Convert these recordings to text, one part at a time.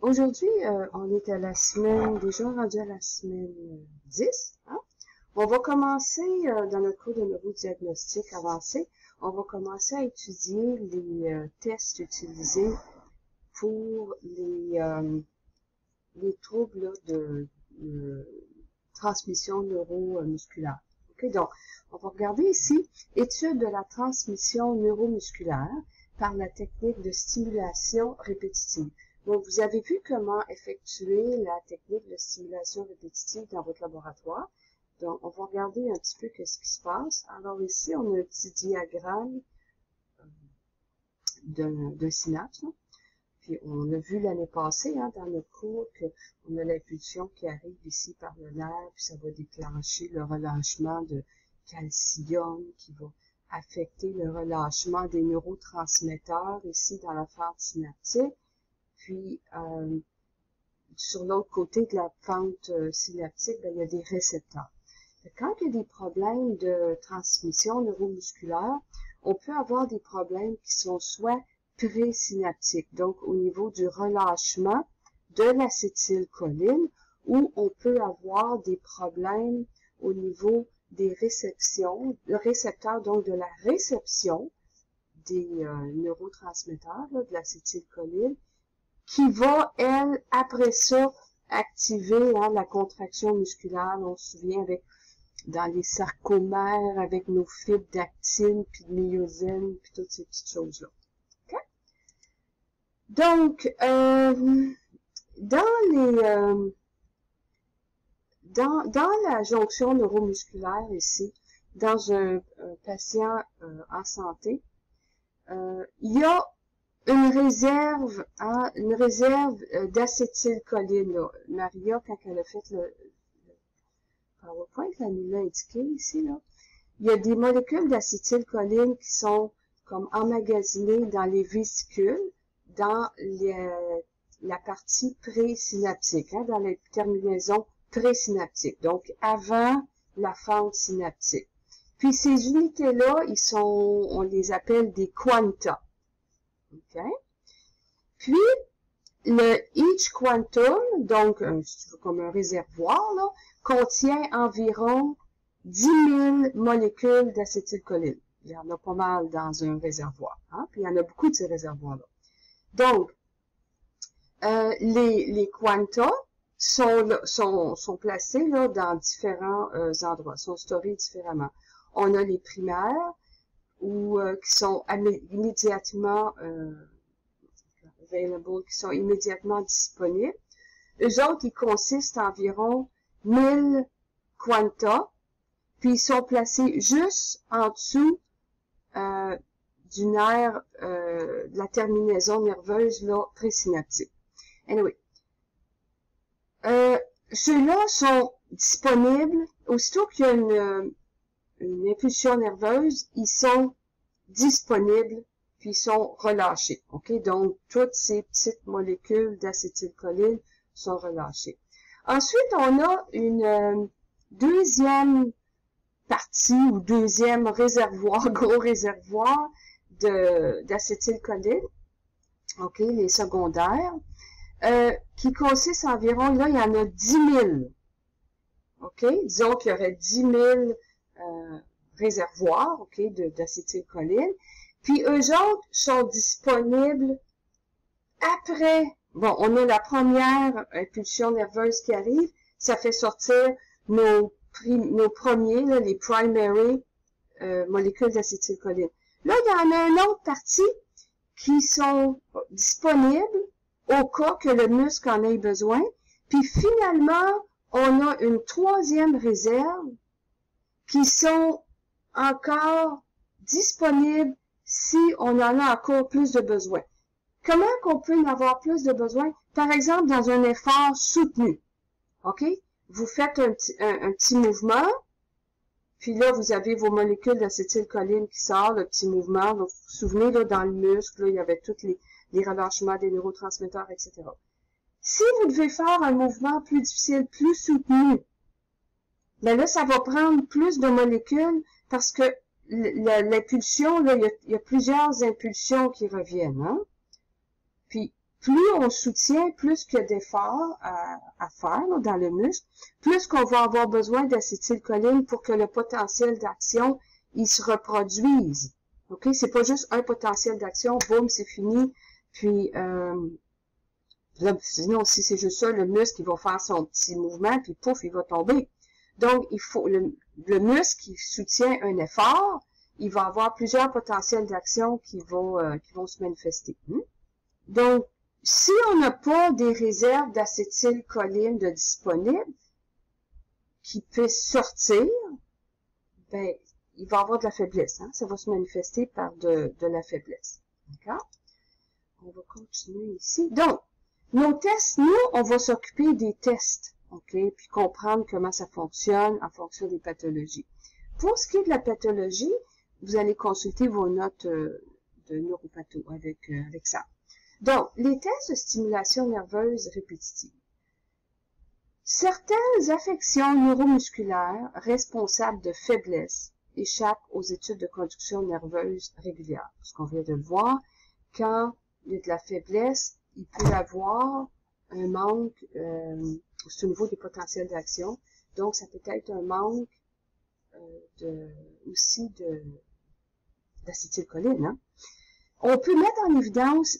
Aujourd'hui, on est à la semaine, déjà rendu à la semaine 10. Hein? On va commencer, dans notre cours de neurodiagnostic avancé, on va commencer à étudier les tests utilisés pour les troubles là, de transmission neuromusculaire. Okay? Donc, on va regarder ici, étude de la transmission neuromusculaire par la technique de stimulation répétitive. Donc, vous avez vu comment effectuer la technique de stimulation répétitive dans votre laboratoire. Donc, on va regarder un petit peu qu'est-ce qui se passe. Alors ici, on a un petit diagramme d'un synapse. Là. Puis, on a vu l'année passée, hein, dans notre cours, qu'on a l'impulsion qui arrive ici par le nerf, puis ça va déclencher le relâchement de calcium qui va affecter le relâchement des neurotransmetteurs ici dans la fente synaptique. Puis, sur l'autre côté de la fente synaptique, ben, il y a des récepteurs. Quand il y a des problèmes de transmission neuromusculaire, on peut avoir des problèmes qui sont soit présynaptiques, donc au niveau du relâchement de l'acétylcholine, ou on peut avoir des problèmes au niveau des réceptions, le récepteur donc de la réception des neurotransmetteurs, là, de l'acétylcholine, qui va, elle, après ça, activer hein, la contraction musculaire. On se souvient avec dans les sarcomères, avec nos fibres d'actine, puis de myosine, puis toutes ces petites choses-là. Okay? Donc, dans la jonction neuromusculaire ici, dans un patient en santé, il y a une réserve d'acétylcholine. Maria, quand elle a fait le PowerPoint, elle nous l'a indiqué ici, là. Il y a des molécules d'acétylcholine qui sont comme emmagasinées dans les vésicules, dans la partie présynaptique, hein, dans les terminaisons présynaptiques, donc avant la fente synaptique. Puis ces unités-là, on les appelle des quanta. OK? Puis, each quantum, donc comme un réservoir, là, contient environ 10 000 molécules d'acétylcholine. Il y en a pas mal dans un réservoir. Hein? Puis il y en a beaucoup de ces réservoirs-là. Donc, les quanta sont placés là, dans différents endroits, sont storés différemment. On a les primaires, qui sont immédiatement available, qui sont immédiatement disponibles. Eux autres, ils consistent environ 1000 quanta, puis ils sont placés juste en dessous du nerf, de la terminaison nerveuse là, présynaptique. Anyway. Ceux-là sont disponibles aussitôt qu'il y a une impulsion nerveuse, ils sont disponibles puis ils sont relâchés. OK? Donc, toutes ces petites molécules d'acétylcholine sont relâchées. Ensuite, on a une deuxième partie ou deuxième réservoir, gros réservoir d'acétylcholine. OK? Les secondaires. Qui consiste environ, là, il y en a 10 000. OK? Disons qu'il y aurait 10 000 réservoirs, OK, d'acétylcholine. Puis eux autres sont disponibles après. Bon, on a la première impulsion nerveuse qui arrive, ça fait sortir nos premiers, là, les primary molécules d'acétylcholine. Là, il y en a une autre partie qui sont disponibles au cas que le muscle en ait besoin. Puis finalement, on a une troisième réserve qui sont encore disponibles si on en a encore plus de besoin. Comment qu'on peut en avoir plus de besoin? Par exemple, dans un effort soutenu. OK? Vous faites un petit mouvement, puis là, vous avez vos molécules d'acétylcholine qui sortent, le petit mouvement. Vous vous souvenez, là, dans le muscle, là, il y avait tous les relâchements des neurotransmetteurs, etc. Si vous devez faire un mouvement plus difficile, plus soutenu, ben là, ça va prendre plus de molécules parce que l'impulsion, là, il y a plusieurs impulsions qui reviennent, hein? Puis, plus on soutient, plus qu'il y a d'efforts à faire là, dans le muscle, plus qu'on va avoir besoin d'acétylcholine pour que le potentiel d'action, il se reproduise. OK? C'est pas juste un potentiel d'action, boum, c'est fini, puis là, sinon, si c'est juste ça, le muscle, il va faire son petit mouvement, puis pouf, il va tomber. Donc, il faut le muscle qui soutient un effort, il va avoir plusieurs potentiels d'action qui vont se manifester. Donc, si on n'a pas des réserves d'acétylcholine de disponibles qui puissent sortir, ben, il va y avoir de la faiblesse. Ça va se manifester par de la faiblesse. D'accord? On va continuer ici. Donc, nos tests, nous, on va s'occuper des tests, OK? Puis comprendre comment ça fonctionne en fonction des pathologies. Pour ce qui est de la pathologie, vous allez consulter vos notes de neuropatho avec ça. Donc, les tests de stimulation nerveuse répétitive. Certaines affections neuromusculaires responsables de faiblesse échappent aux études de conduction nerveuse régulière. Parce qu'on vient de le voir, quand il y a de la faiblesse, il peut y avoir un manque au niveau des potentiels d'action. Donc, ça peut être un manque aussi d'acétylcholine. Hein? On peut mettre en évidence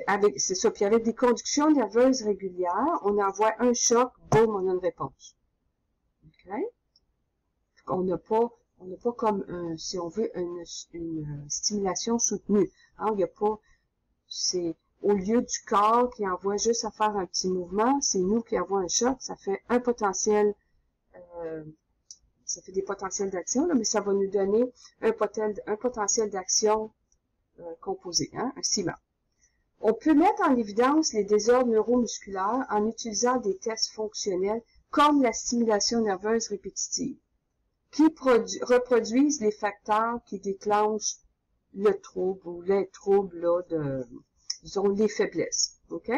avec des conductions nerveuses régulières, on envoie un choc, boum, on a une réponse. OK? On n'a pas comme, si on veut, une stimulation soutenue. Hein? Il n'y a pas, c'est au lieu du corps qui envoie juste à faire un petit mouvement, c'est nous qui envoie un choc, ça fait un potentiel, ça fait des potentiels d'action, mais ça va nous donner un potentiel d'action composé, hein, un ciment. On peut mettre en évidence les désordres neuromusculaires en utilisant des tests fonctionnels comme la stimulation nerveuse répétitive, qui reproduisent les facteurs qui déclenchent le trouble ou les troubles là, disons, les faiblesses. OK?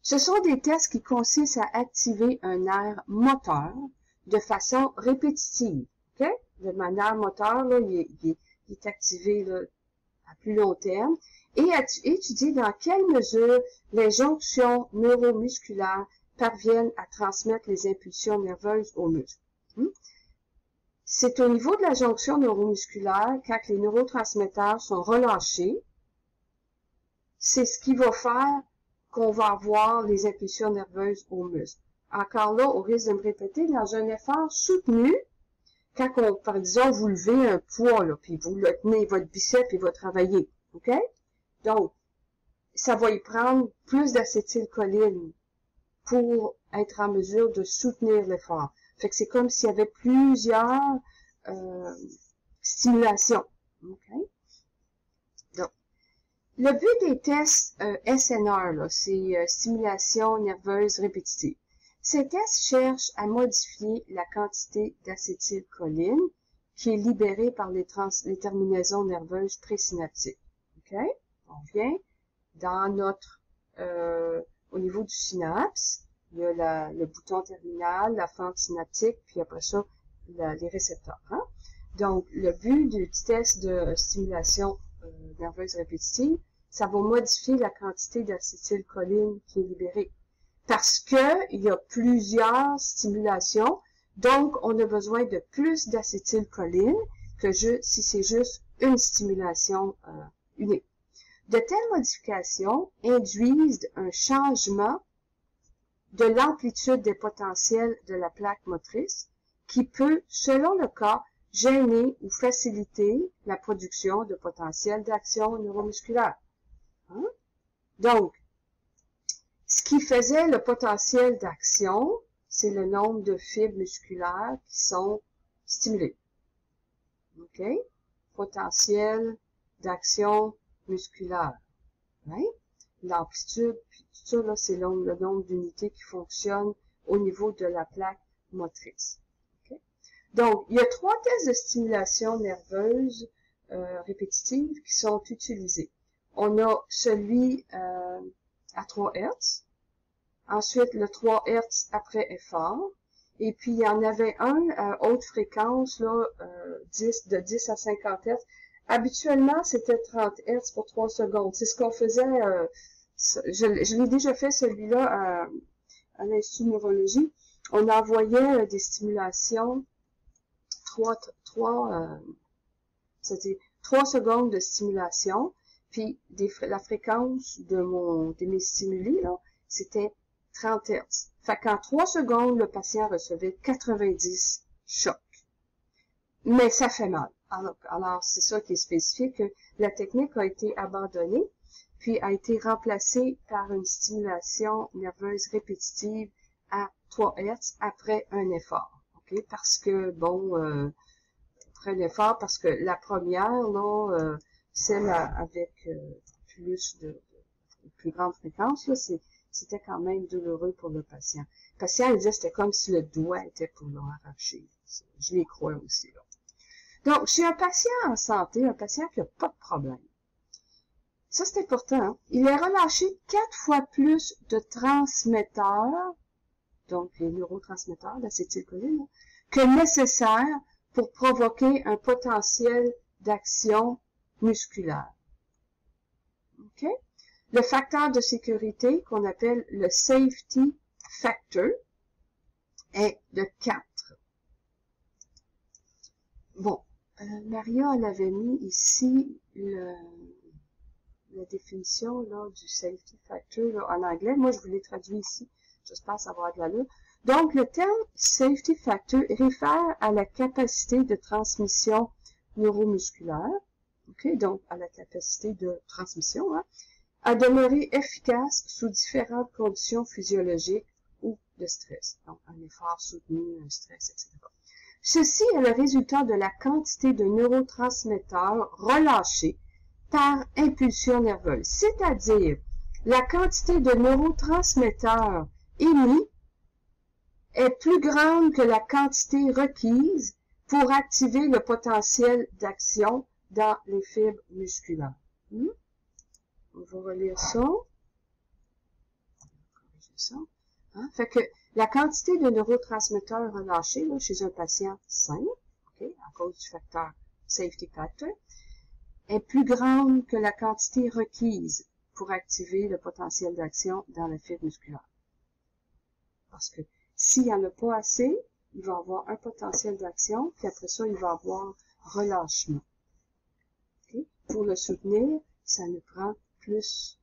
Ce sont des tests qui consistent à activer un nerf moteur de façon répétitive. OK? De manière moteur, là, il est activé là, à plus long terme, et à étudier dans quelle mesure les jonctions neuromusculaires parviennent à transmettre les impulsions nerveuses aux muscles. C'est au niveau de la jonction neuromusculaire, quand les neurotransmetteurs sont relâchés, c'est ce qui va faire qu'on va avoir les impulsions nerveuses aux muscles. Encore là, au risque de me répéter, dans un effort soutenu, quand par exemple, vous levez un poids, là, puis vous le tenez, votre biceps, il va travailler. OK? Donc, ça va y prendre plus d'acétylcholine pour être en mesure de soutenir l'effort. Fait que c'est comme s'il y avait plusieurs stimulations. OK? Donc, le but des tests SNR, là, c'est stimulation nerveuse répétitive. Ces tests cherchent à modifier la quantité d'acétylcholine qui est libérée par les terminaisons nerveuses présynaptiques. OK? On vient dans notre, au niveau du synapse, il y a le bouton terminal, la fente synaptique, puis après ça, les récepteurs. Hein? Donc, le but du test de stimulation nerveuse répétitive, ça va modifier la quantité d'acétylcholine qui est libérée. Parce que il y a plusieurs stimulations, donc on a besoin de plus d'acétylcholine que si c'est juste une stimulation unique. De telles modifications induisent un changement de l'amplitude des potentiels de la plaque motrice qui peut, selon le cas, gêner ou faciliter la production de potentiels d'action neuromusculaire. Hein? Donc, ce qui faisait le potentiel d'action, c'est le nombre de fibres musculaires qui sont stimulées. OK? Potentiel d'action musculaire. Right? L'amplitude, puis tout ça, là, c'est le nombre d'unités qui fonctionnent au niveau de la plaque motrice. Okay? Donc, il y a 3 tests de stimulation nerveuse répétitive qui sont utilisés. On a celui à 3 Hz, ensuite le 3 Hz après effort, et puis il y en avait un à haute fréquence, là, de 10 à 50 Hz, Habituellement, c'était 30 Hz pour 3 secondes. C'est ce qu'on faisait, je l'ai déjà fait celui-là à l'Institut de neurologie. On envoyait des stimulations, c'était 3 secondes de stimulation, puis la fréquence de mes stimuli, là, c'était 30 Hz. Fait qu'en 3 secondes, le patient recevait 90 chocs. Mais ça fait mal. Alors c'est ça qui est spécifique, que la technique a été abandonnée, puis a été remplacée par une stimulation nerveuse répétitive à 3 Hz après un effort. Okay? Parce que, bon, après l'effort, parce que la première, là, celle avec plus grande fréquence, là, c'était quand même douloureux pour le patient. Le patient, il disait, c'était comme si le doigt était pour l'arracher. Je les crois aussi, là. Donc, chez un patient en santé, un patient qui n'a pas de problème, ça c'est important, hein? Il est relâché 4 fois plus de transmetteurs, donc les neurotransmetteurs d'acétylcholine, que nécessaire pour provoquer un potentiel d'action musculaire. Okay? Le facteur de sécurité, qu'on appelle le safety factor, est de 4. Bon, Maria, elle avait mis ici la définition là, du safety factor là, en anglais. Moi, je vous l'ai traduit ici. J'espère que ça va avoir de l'allure. Donc, le terme safety factor réfère à la capacité de transmission neuromusculaire, okay, donc à la capacité de transmission, hein, à demeurer efficace sous différentes conditions physiologiques ou de stress. Donc, un effort soutenu, un stress, etc. Ceci est le résultat de la quantité de neurotransmetteurs relâchés par impulsion nerveuse, c'est-à-dire la quantité de neurotransmetteurs émis est plus grande que la quantité requise pour activer le potentiel d'action dans les fibres musculaires. On va relire ça. Hein? Fait que la quantité de neurotransmetteurs relâchés là, chez un patient sain, okay, à cause du facteur safety factor, est plus grande que la quantité requise pour activer le potentiel d'action dans la fibre musculaire. Parce que s'il n'y en a pas assez, il va avoir un potentiel d'action, puis après ça, il va avoir relâchement. Okay? Pour le soutenir, ça nous prend plus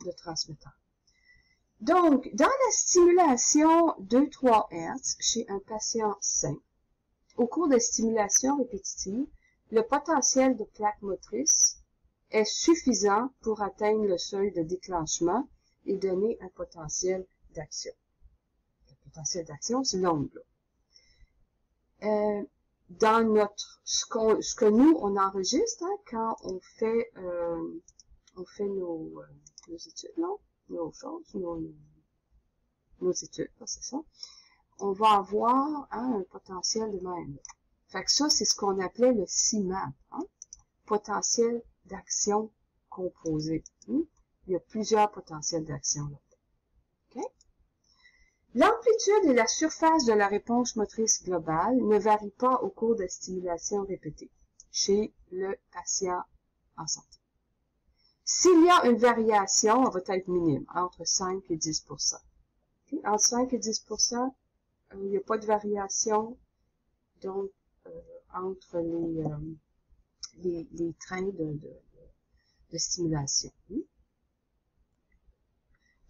de transmetteurs. Donc, dans la stimulation 2-3 Hz chez un patient sain, au cours de stimulation répétitive, le potentiel de plaque motrice est suffisant pour atteindre le seuil de déclenchement et donner un potentiel d'action. Le potentiel d'action, c'est l'onde, là. Dans ce que nous, on enregistre, hein, quand on fait nos études, là, nos choses, nos études, c'est ça, on va avoir un potentiel de même. Fait que ça, c'est ce qu'on appelait le CMAP, hein? Potentiel d'action composé. Il y a plusieurs potentiels d'action là. Okay? L'amplitude et la surface de la réponse motrice globale ne varient pas au cours de stimulation répétée chez le patient en santé. S'il y a une variation, elle va être minime, entre 5 et 10%. Okay? Entre 5 et 10%, il n'y a pas de variation, donc, entre les trains de stimulation.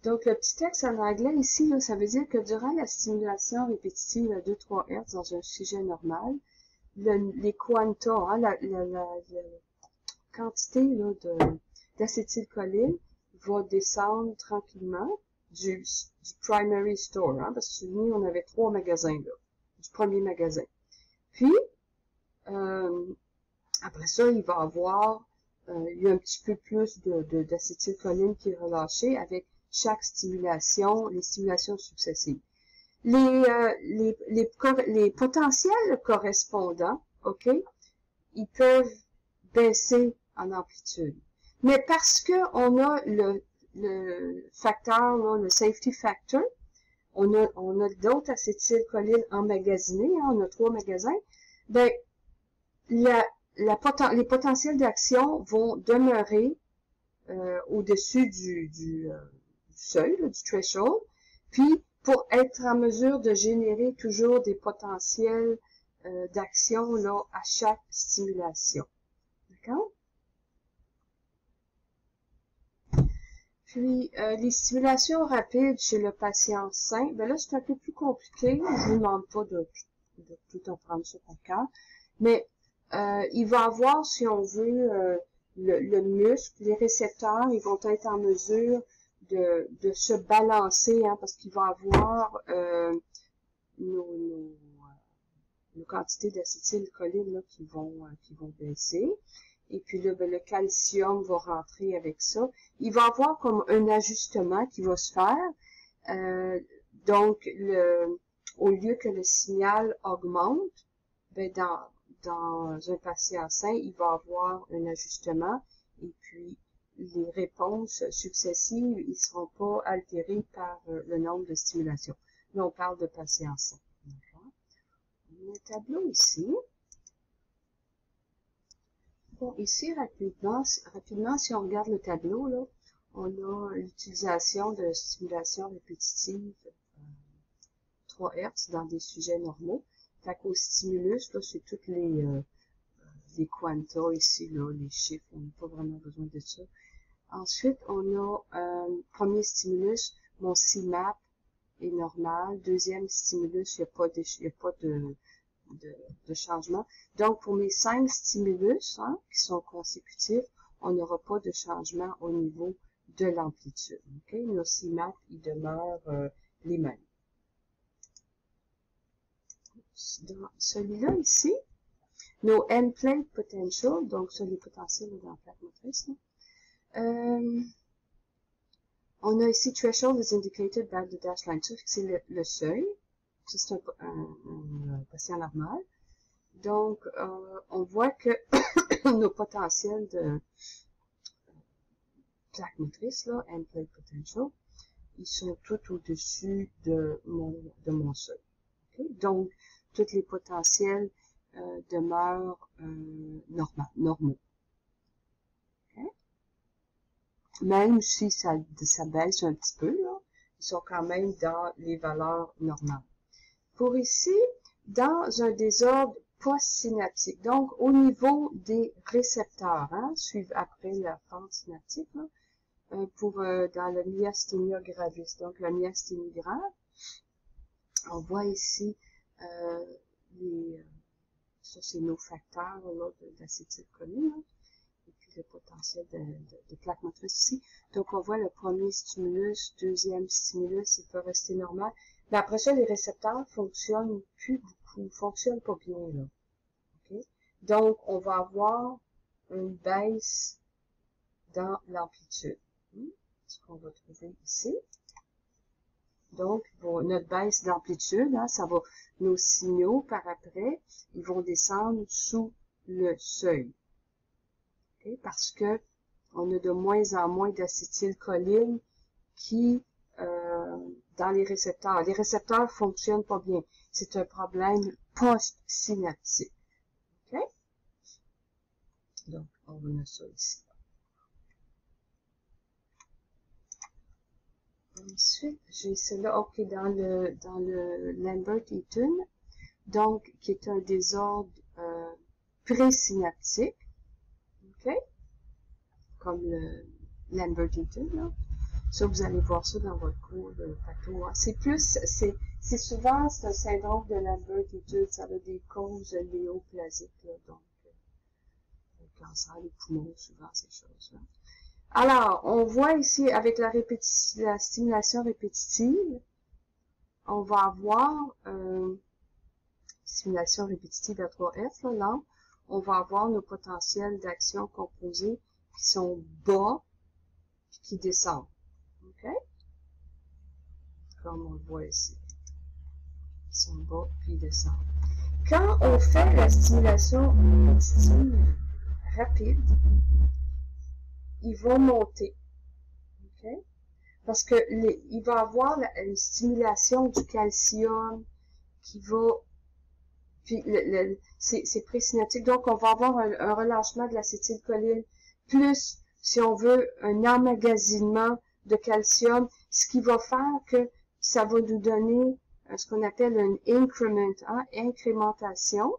Donc, le petit texte en anglais ici, là, ça veut dire que durant la stimulation répétitive à 2-3 Hz dans un sujet normal, les quanta, hein, la quantité là, d'acétylcholine va descendre tranquillement du primary store, hein, parce que nous, on avait 3 magasins là, du premier magasin. Puis, après ça, il va avoir, il y a un petit peu plus d'acétylcholine qui est relâchée avec chaque stimulation, les stimulations successives. Les potentiels correspondants, ok, ils peuvent baisser en amplitude. Mais parce que on a le facteur, là, le safety factor, on a d'autres acétylcholines emmagasinées, hein, on a 3 magasins, ben, les potentiels d'action vont demeurer au-dessus du seuil, là, du threshold, puis pour être en mesure de générer toujours des potentiels d'action là à chaque stimulation. D'accord? Puis, les stimulations rapides chez le patient sain, ben là, c'est un peu plus compliqué. Je vous demande pas de tout apprendre ça par cœur. Mais, il va avoir, si on veut, le muscle, les récepteurs, ils vont être en mesure de se balancer, hein, parce qu'il va avoir nos quantités d'acétylcholine là, qui vont baisser. Et puis là, ben, le calcium va rentrer avec ça. Il va y avoir comme un ajustement qui va se faire. Donc, au lieu que le signal augmente, ben, dans un patient sain, il va avoir un ajustement. Et puis, les réponses successives, ils ne seront pas altérées par le nombre de stimulations. Là, on parle de patients sains. On a un tableau ici. Bon, ici, rapidement, si on regarde le tableau, là, on a l'utilisation de stimulation répétitive 3 Hz dans des sujets normaux. Fait qu'au stimulus, là, c'est toutes les quanta ici, là, les chiffres, on n'a pas vraiment besoin de ça. Ensuite, on a premier stimulus, mon CMAP est normal. Deuxième stimulus, il n'y a pas de changement. Donc, pour mes 5 stimulus hein, qui sont consécutifs, on n'aura pas de changement au niveau de l'amplitude. Okay? Nos CMAP, ils demeurent les mêmes. Dans celui-là ici, nos end-plate potential, donc sur les potentiels dans la plaque motrice, on a ici threshold is indicated by the dashed line. Ça, c'est le seuil. Ça, c'est un patient normal. Donc, on voit que nos potentiels de plaque motrice, là, end plate potential, ils sont tout au-dessus de mon seuil. Okay? Donc, tous les potentiels demeurent normaux. Okay? Même si ça baisse un petit peu, là, ils sont quand même dans les valeurs normales. Pour ici, dans un désordre post-synaptique, donc au niveau des récepteurs, hein, suivent après la fente synaptique, là, dans le myasthénia gravis, donc la myasthénie grave, on voit ici ça c'est nos facteurs d'acétylcholine, et puis le potentiel de plaque motrice ici. Donc on voit le premier stimulus, deuxième stimulus, il peut rester normal. Mais après ça, les récepteurs fonctionnent plus beaucoup, fonctionnent pas bien, là. Okay? Donc, on va avoir une baisse dans l'amplitude. Ce qu'on va trouver ici. Donc, pour notre baisse d'amplitude, hein, ça va, nos signaux, par après, ils vont descendre sous le seuil. Okay? Parce que on a de moins en moins d'acétylcholine qui dans les récepteurs. Les récepteurs fonctionnent pas bien. C'est un problème post-synaptique. OK? Donc, on a ça ici. Ensuite, j'ai cela, OK, dans le Lambert-Eaton, donc, qui est un désordre présynaptique. OK? Comme le Lambert-Eaton, là. Ça, vous allez voir ça dans votre cours de patho. Hein. C'est souvent, c'est un syndrome de Lambert-Eaton, ça a des causes néoplasiques, là, donc, le cancer des poumons, souvent, ces choses-là. Alors, on voit ici, avec la stimulation répétitive, on va avoir, stimulation répétitive à 3F, là, on va avoir nos potentiels d'action composés qui sont bas, puis qui descendent. OK? Comme on le voit ici. Ils sont bas, puis ils descendent. Quand on fait la stimulation répétitive rapide, ils vont monter. OK? Parce que il va y avoir une stimulation du calcium qui va Puis c'est présynaptique. Donc, on va avoir un relâchement de l'acétylcholine, plus, si on veut, un emmagasinement de calcium, ce qui va faire que ça va nous donner ce qu'on appelle un increment, hein, incrémentation.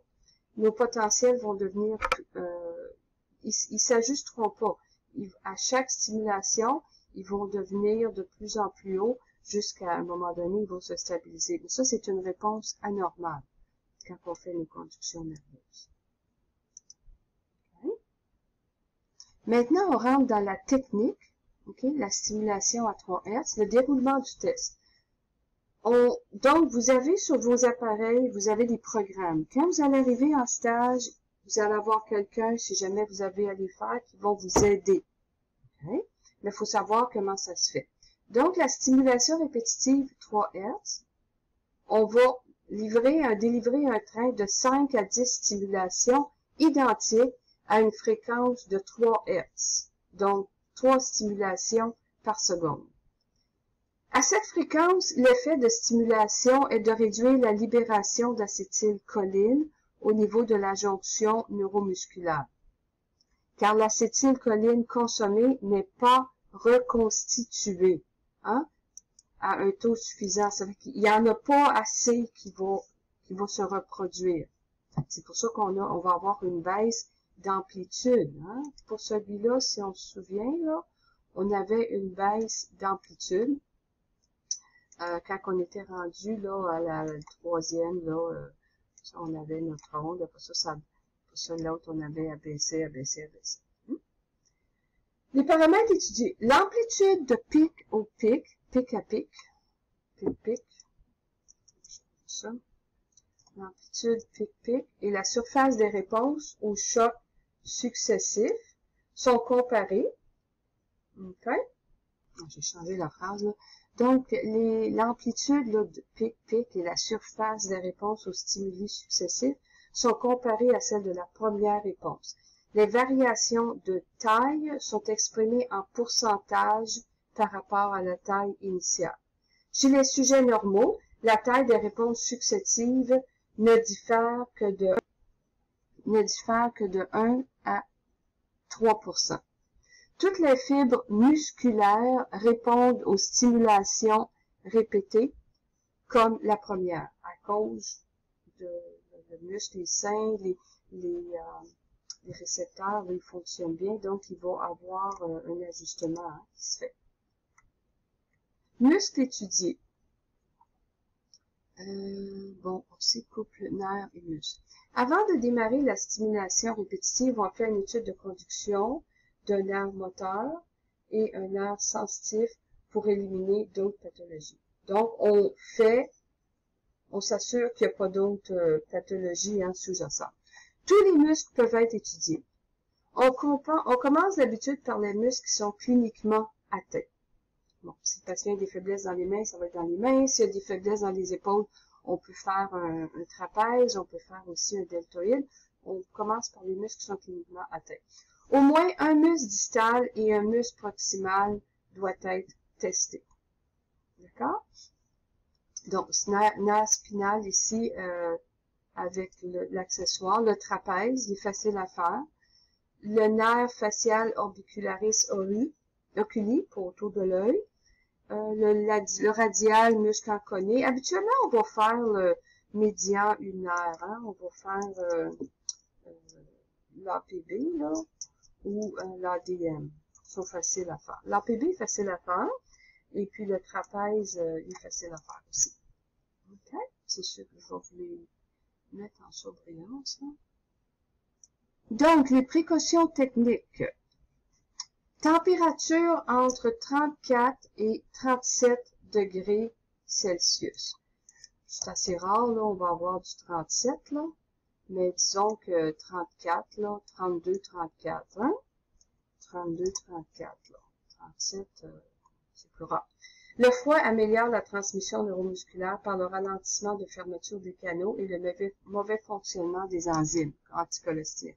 Nos potentiels vont devenir, ils s'ajusteront pas. À chaque stimulation, ils vont devenir de plus en plus hauts jusqu'à un moment donné, ils vont se stabiliser. Mais ça, c'est une réponse anormale quand on fait une conduction nerveuse. Okay. Maintenant, on rentre dans la technique, okay, la stimulation à 3 Hz, le déroulement du test. Donc, vous avez sur vos appareils, vous avez des programmes. Quand vous allez arriver en stage, vous allez avoir quelqu'un, si jamais vous avez à les faire, qui vont vous aider. Okay? Mais il faut savoir comment ça se fait. Donc, la stimulation répétitive 3 Hz, on va délivrer un train de 5 à 10 stimulations identiques à une fréquence de 3 Hz. Donc, 3 stimulations par seconde. À cette fréquence, l'effet de stimulation est de réduire la libération d'acétylcholine au niveau de la jonction neuromusculaire. Car l'acétylcholine consommée n'est pas reconstituée, hein, à un taux suffisant. Ça veut dire qu'il n'y en a pas assez qui vont se reproduire. C'est pour ça on va avoir une baisse d'amplitude, hein. Pour celui-là, si on se souvient, là, on avait une baisse d'amplitude. Quand on était rendu là à la troisième, là, on avait notre onde. Après ça, l'autre, on avait abaissé. Les paramètres étudiés. L'amplitude de pic au pic, pic à pic, ça. L'amplitude pic-pic et la surface des réponses aux chocs successifs sont comparés. OK? J'ai changé la phrase, là. Donc, l'amplitude de pic-pic et la surface des réponses aux stimuli successifs sont comparées à celles de la première réponse. Les variations de taille sont exprimées en pourcentage par rapport à la taille initiale. Chez les sujets normaux, la taille des réponses successives ne diffère que de 1 à 3%. Toutes les fibres musculaires répondent aux stimulations répétées comme la première, à cause de muscles, les seins, les récepteurs, ils fonctionnent bien, donc ils vont avoir un ajustement, hein, qui se fait. Muscles étudiés. On sait couple nerf et muscle. Avant de démarrer la stimulation répétitive, on fait une étude de conduction d'un nerf moteur et un nerf sensitif pour éliminer d'autres pathologies. Donc, on s'assure qu'il n'y a pas d'autres pathologies, hein, sous-jacentes. Tous les muscles peuvent être étudiés. On commence d'habitude par les muscles qui sont cliniquement atteints. Bon, si le patient a des faiblesses dans les mains, ça va être dans les mains. S'il y a des faiblesses dans les épaules, on peut faire un trapèze, on peut faire aussi un deltoïde. On commence par les muscles qui sont cliniquement atteints. Au moins un muscle distal et un muscle proximal doit être testé. D'accord? Donc, nerf spinal ici, avec l'accessoire, le trapèze, il est facile à faire. Le nerf facial orbicularis oculi, pour autour de l'œil. Le radial, muscle enconé. Habituellement, on va faire le médian ulnaire, hein? On va faire l'APB, là, ou l'ADM. Ils sont faciles à faire. L'APB est facile à faire, et puis le trapèze, il est facile à faire aussi. OK? C'est sûr que je vais vous les mettre en surbrillance, là. Donc, les précautions techniques. Température entre 34 et 37 degrés Celsius. C'est assez rare, là, on va avoir du 37, là. Mais disons que 34, là, 32, 34, hein? 32, 34, là. 37, c'est plus rare. Le foie améliore la transmission neuromusculaire par le ralentissement de fermeture des canaux et le mauvais fonctionnement des enzymes anticholestérols.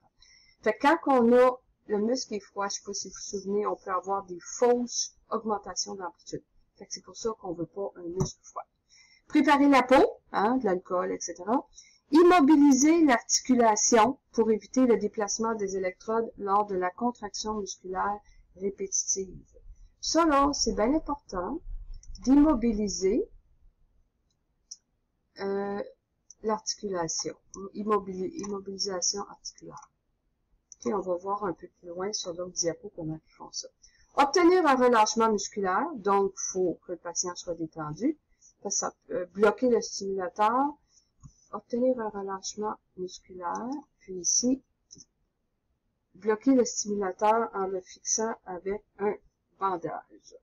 Fait que quand on a le muscle est froid, je sais pas si vous vous souvenez, on peut avoir des fausses augmentations d'amplitude. Fait que c'est pour ça qu'on veut pas un muscle froid. Préparer la peau, hein, de l'alcool, etc. Immobiliser l'articulation pour éviter le déplacement des électrodes lors de la contraction musculaire répétitive. Ça, là, c'est bien important d'immobiliser l'articulation, immobilisation articulaire. Okay, on va voir un peu plus loin sur l'autre diapo comment ils font ça. Obtenir un relâchement musculaire, donc il faut que le patient soit détendu. Ça peut bloquer le stimulateur, obtenir un relâchement musculaire, puis ici, bloquer le stimulateur en le fixant avec un bandage.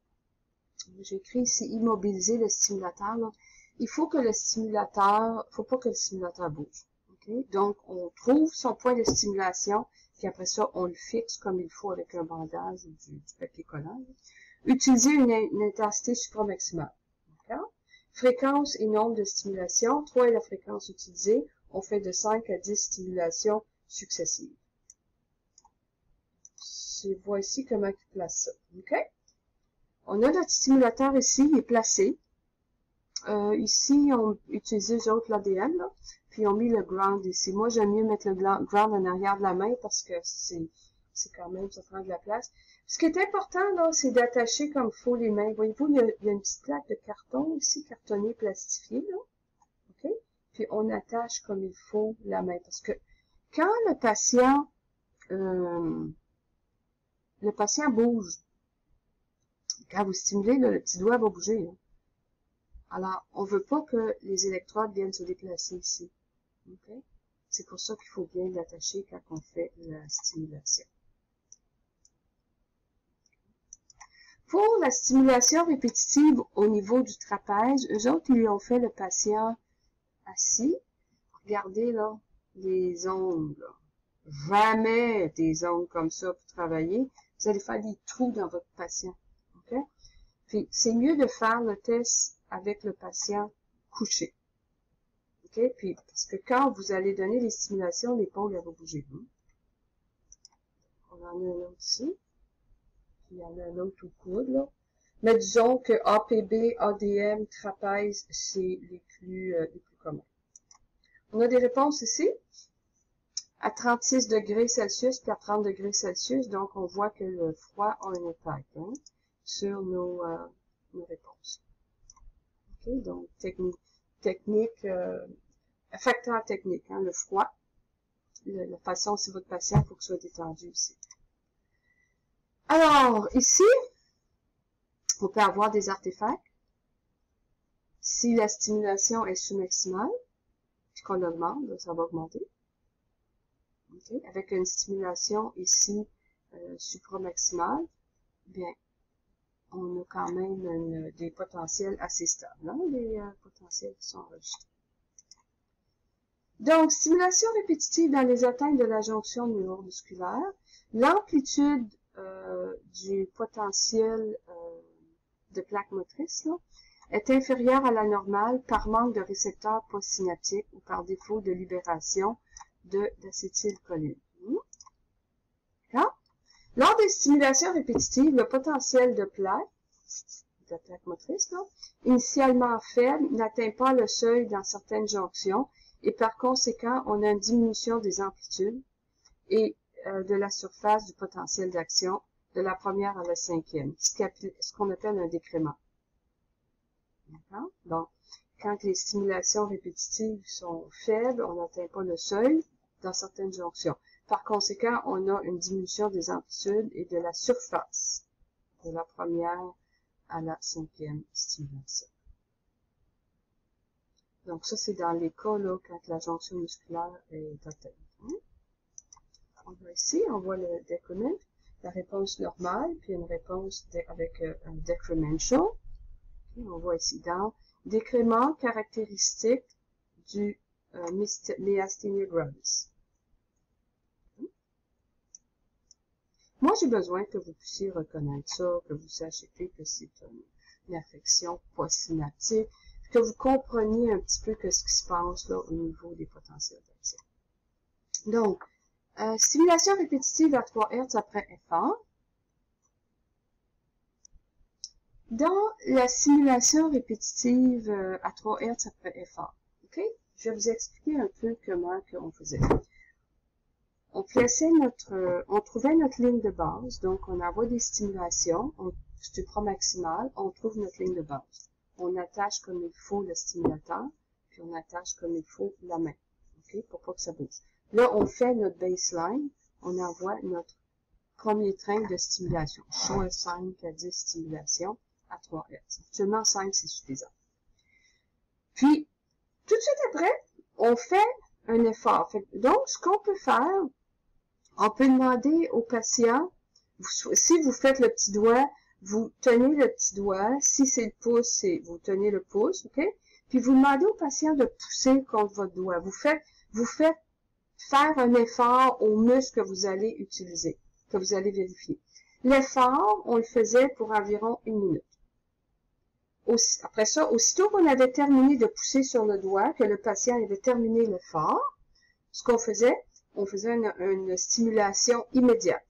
J'écris ici immobiliser le stimulateur. Là. Il faut que le stimulateur, faut pas que le stimulateur bouge. Okay? Donc, on trouve son point de stimulation, puis après ça, on le fixe comme il faut avec un bandage ou du papier collant. Utiliser une intensité supramaximale. Fréquence et nombre de stimulations. 3 est la fréquence utilisée. On fait de 5 à 10 stimulations successives. Voici comment il place ça. OK? On a notre stimulateur ici, il est placé. Ici, on utilise eux autres l'ADN, puis on met le ground ici. Moi, j'aime mieux mettre le ground en arrière de la main parce que c'est quand même, ça prend de la place. Ce qui est important, là, c'est d'attacher comme il faut les mains. Voyez-vous, il y a une petite plaque de carton ici, cartonné, plastifié, là. OK? Puis on attache comme il faut la main. Parce que quand le patient bouge, quand vous stimulez, là, le petit doigt va bouger. Là. Alors, on veut pas que les électrodes viennent se déplacer ici. Okay? C'est pour ça qu'il faut bien l'attacher quand on fait la stimulation. Pour la stimulation répétitive au niveau du trapèze, eux autres, ils ont fait le patient assis. Regardez là, les ongles. Là. Jamais des ongles comme ça pour travailler. Vous allez faire des trous dans votre patient. Okay? Puis, c'est mieux de faire le test avec le patient couché. OK? Puis, parce que quand vous allez donner les stimulations, l'épaule, elle va bouger. On en a un autre ici. Puis, il y en a un autre au coude, là. Mais disons que APB, ADM, trapèze, c'est les plus communs. On a des réponses ici. À 36 degrés Celsius puis à 30 degrés Celsius. Donc, on voit que le froid a un impact sur nos réponses. Okay, donc, facteur technique, le froid, la façon si votre patient, il faut qu'il soit détendu aussi. Alors, ici, on peut avoir des artefacts. Si la stimulation est sous-maximale, puis qu'on l'augmente, ça va augmenter. Okay. Avec une stimulation ici supramaximale, bien, on a quand même des potentiels assez stables, les potentiels qui sont enregistrés. Donc, stimulation répétitive dans les atteintes de la jonction neuromusculaire. L'amplitude du potentiel de plaque motrice là, est inférieure à la normale par manque de récepteurs postsynaptiques ou par défaut de libération d'acétylcholine. Lors des stimulations répétitives, le potentiel de plaque motrice, là, initialement faible, n'atteint pas le seuil dans certaines jonctions et par conséquent, on a une diminution des amplitudes et de la surface du potentiel d'action de la première à la cinquième, ce qu'on appelle un décrément. D'accord? Donc, quand les stimulations répétitives sont faibles, on n'atteint pas le seuil dans certaines jonctions. Par conséquent, on a une diminution des amplitudes et de la surface de la première à la cinquième stimulation. Donc ça, c'est dans les cas là, quand la jonction musculaire est atteinte. On voit ici, on voit le decrement, la réponse normale, puis une réponse avec un decremental. On voit ici dans décrément caractéristique du myasthenia gravis. Moi, j'ai besoin que vous puissiez reconnaître ça, que vous sachiez que c'est une affection postsynaptique, que vous compreniez un petit peu ce qui se passe là, au niveau des potentiels d'action. Donc, stimulation répétitive à 3 Hz après effort. Dans la stimulation répétitive à 3 Hz après effort, okay? Je vais vous expliquer un peu comment on faisait. On trouvait notre ligne de base, donc on envoie des stimulations, stupra maximal, on trouve notre ligne de base. On attache comme il faut le stimulateur, puis on attache comme il faut la main, ok, pour pas que ça bouge. Là, on fait notre baseline, on envoie notre premier train de stimulation. Soit 5 à 10 stimulations à 3 Hz. Actuellement, 5, c'est suffisant. Puis, tout de suite après, on fait un effort. Donc, ce qu'on peut faire, on peut demander au patient, si vous faites le petit doigt, vous tenez le petit doigt. Si c'est le pouce, vous tenez le pouce, ok? Puis vous demandez au patient de pousser contre votre doigt. Vous faites faire un effort au muscle que vous allez utiliser, que vous allez vérifier. L'effort, on le faisait pour environ 1 minute. Après ça, aussitôt qu'on avait terminé de pousser sur le doigt, que le patient avait terminé l'effort, ce qu'on faisait, on faisait une stimulation immédiate.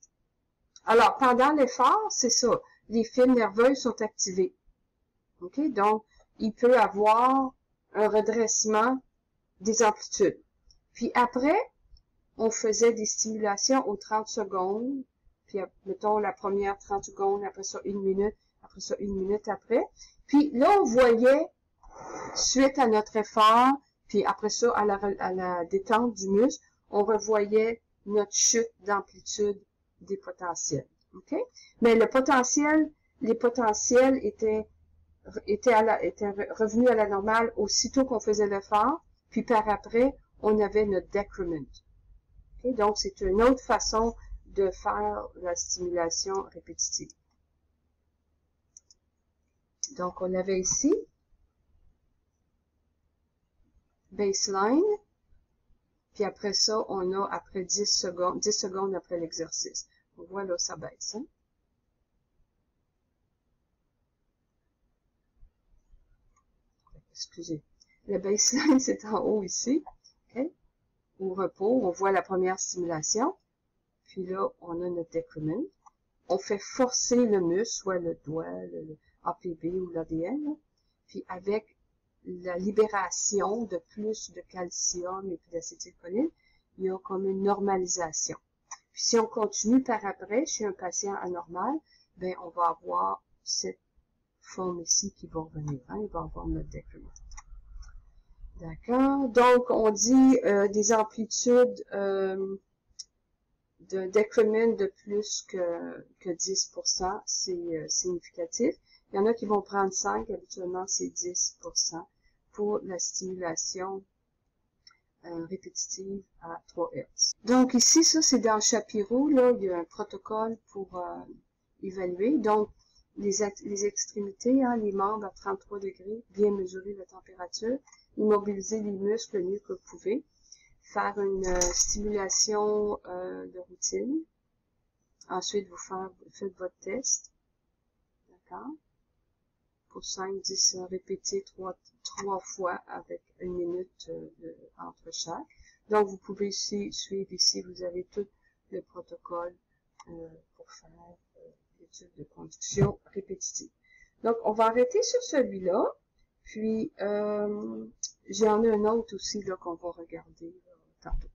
Alors, pendant l'effort, c'est ça, les fils nerveux sont activés. OK? Donc, il peut avoir un redressement des amplitudes. Puis après, on faisait des stimulations aux 30 secondes, puis mettons la première 30 secondes, après ça 1 minute, après ça 1 minute après. Puis là, on voyait, suite à notre effort, puis après ça, à la détente du muscle, on revoyait notre chute d'amplitude des potentiels. OK? Mais les potentiels étaient revenus à la normale aussitôt qu'on faisait l'effort, puis par après, on avait notre decrement. Okay? Donc, c'est une autre façon de faire la stimulation répétitive. Donc, on avait ici baseline, puis après ça, on a après 10 secondes après l'exercice. On voit là, ça baisse. Hein? Excusez. Le baseline, c'est en haut ici. Okay? Au repos, on voit la première stimulation. Puis là, on a notre decrement. On fait forcer le muscle, soit le doigt, le APB ou l'ADN. Puis avec la libération de plus de calcium et puis d'acétylcholine, il y a comme une normalisation. Puis si on continue par après, chez un patient anormal, ben on va avoir cette forme ici qui va revenir. Hein? Il va avoir notre decrement. D'accord? Donc, on dit des amplitudes de decrement de plus que 10%, c'est significatif. Il y en a qui vont prendre 5, habituellement c'est 10% pour la stimulation répétitive à 3 Hz. Donc ici, ça c'est dans Shapiro, là, il y a un protocole pour évaluer. Donc, les extrémités, hein, les membres à 33 degrés, bien mesurer la température, immobiliser les muscles le mieux que vous pouvez, faire une stimulation de routine. Ensuite, vous faites votre test. D'accord? Pour 5-10 répéter 3 fois avec 1 minute entre chaque. Donc, vous pouvez ici suivre ici, vous avez tout le protocole pour faire l'étude de conduction répétitive. Donc, on va arrêter sur celui-là. Puis, j'en ai un autre aussi là qu'on va regarder tantôt.